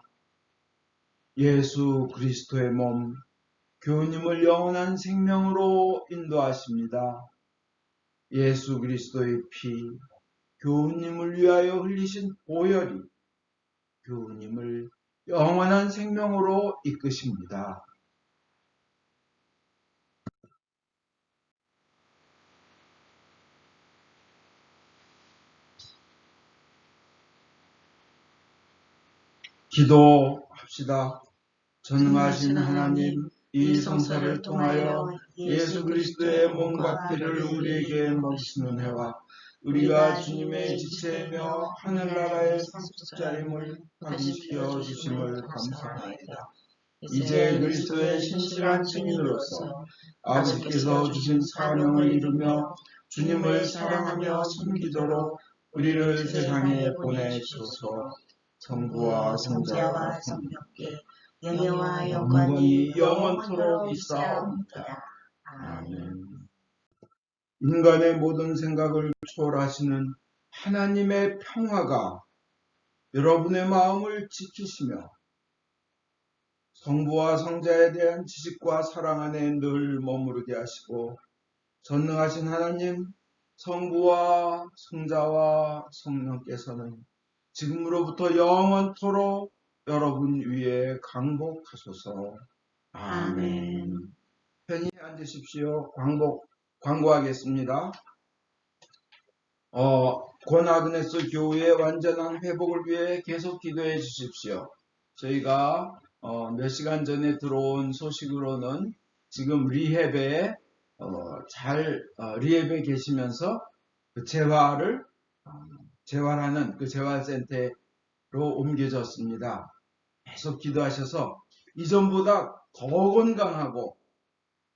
예수 그리스도의 몸, 교우님을 영원한 생명으로 인도하십니다. 예수 그리스도의 피, 교우님을 위하여 흘리신 보혈이 교우님을 영원한 생명으로 이끄십니다. 기도합시다. 전능하신 하나님, 이 성사를 통하여 예수 그리스도의 몸과 피를 우리에게 먹이시는 해와 우리가 주님의 지체이며 하늘나라의 상속자임을 확인시켜 주심을 감사합니다. 이제 그리스도의 신실한 증인으로서 아버지께서 주신 사명을 이루며 주님을 사랑하며 섬기도록 우리를 세상에 보내주소서. 성부와 성자와 성령께 영예와 영광이 영광이 영원토록 있사옵나이다. 아멘. 인간의 모든 생각을 초월하시는 하나님의 평화가 여러분의 마음을 지키시며 성부와 성자에 대한 지식과 사랑 안에 늘 머무르게 하시고 전능하신 하나님 성부와 성자와 성령께서는 지금으로부터 영원토록 여러분 위에 강복하소서. 아멘. 편히 앉으십시오. 광고하겠습니다. 권아그네스 교회의 완전한 회복을 위해 계속 기도해 주십시오. 저희가 몇 시간 전에 들어온 소식으로는 지금 리헵에 리헵에 계시면서 그 재활하는 그 재활센터로 옮겨졌습니다. 계속 기도하셔서 이전보다 더 건강하고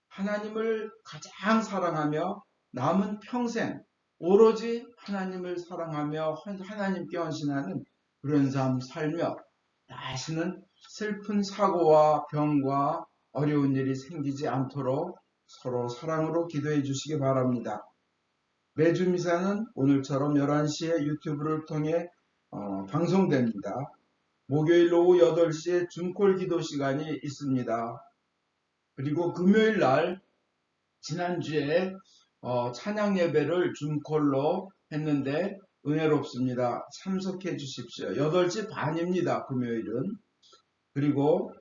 하나님을 가장 사랑하며 남은 평생 오로지 하나님을 사랑하며 하나님께 헌신하는 그런 삶 살며 다시는 슬픈 사고와 병과 어려운 일이 생기지 않도록 서로 사랑으로 기도해 주시기 바랍니다. 매주 미사는 오늘처럼 11시에 유튜브를 통해 방송됩니다. 목요일 오후 8시에 줌콜 기도 시간이 있습니다. 그리고 금요일 날 지난주에 찬양 예배를 줌콜로 했는데 은혜롭습니다. 참석해 주십시오. 8시 반입니다. 금요일은. 그리고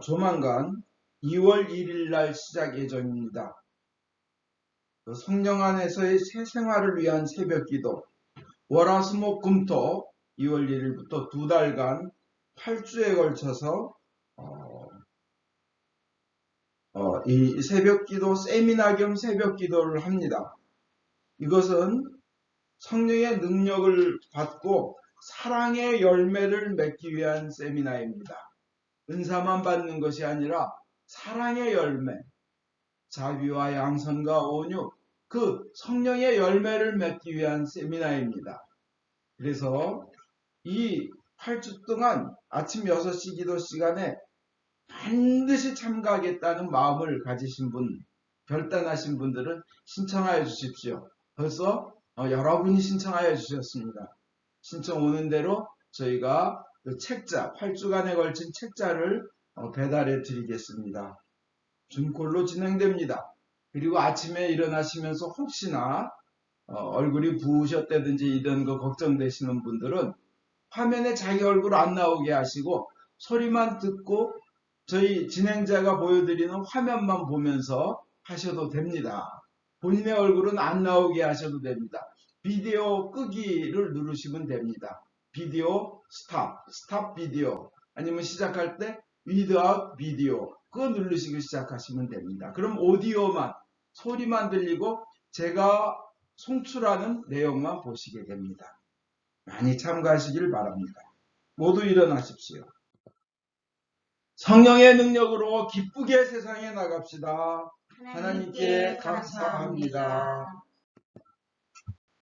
조만간 2월 1일 날 시작 예정입니다. 성령 안에서의 새 생활을 위한 새벽기도 월화수목금토 2월 1일부터 2달간 8주에 걸쳐서 이 새벽기도 세미나 겸 새벽기도를 합니다. 이것은 성령의 능력을 받고 사랑의 열매를 맺기 위한 세미나입니다. 은사만 받는 것이 아니라 사랑의 열매, 자비와 양선과 온유, 그 성령의 열매를 맺기 위한 세미나입니다. 그래서 이 8주 동안 아침 6시 기도 시간에 반드시 참가하겠다는 마음을 가지신 분, 결단하신 분들은 신청하여 주십시오. 벌써 여러분이 신청하여 주셨습니다. 신청 오는 대로 저희가 그 책자, 8주간에 걸친 책자를 배달해 드리겠습니다. 줌콜로 진행됩니다. 그리고 아침에 일어나시면서 혹시나 얼굴이 부으셨다든지 이런 거 걱정되시는 분들은 화면에 자기 얼굴 안 나오게 하시고 소리만 듣고 저희 진행자가 보여드리는 화면만 보면서 하셔도 됩니다. 본인의 얼굴은 안 나오게 하셔도 됩니다. 비디오 끄기를 누르시면 됩니다. 비디오 스탑 비디오, 아니면 시작할 때 without 비디오 그거 누르시고 시작하시면 됩니다. 그럼 오디오만, 소리만 들리고 제가 송출하는 내용만 보시게 됩니다. 많이 참가하시길 바랍니다. 모두 일어나십시오. 성령의 능력으로 기쁘게 세상에 나갑시다. 하나님께 감사합니다.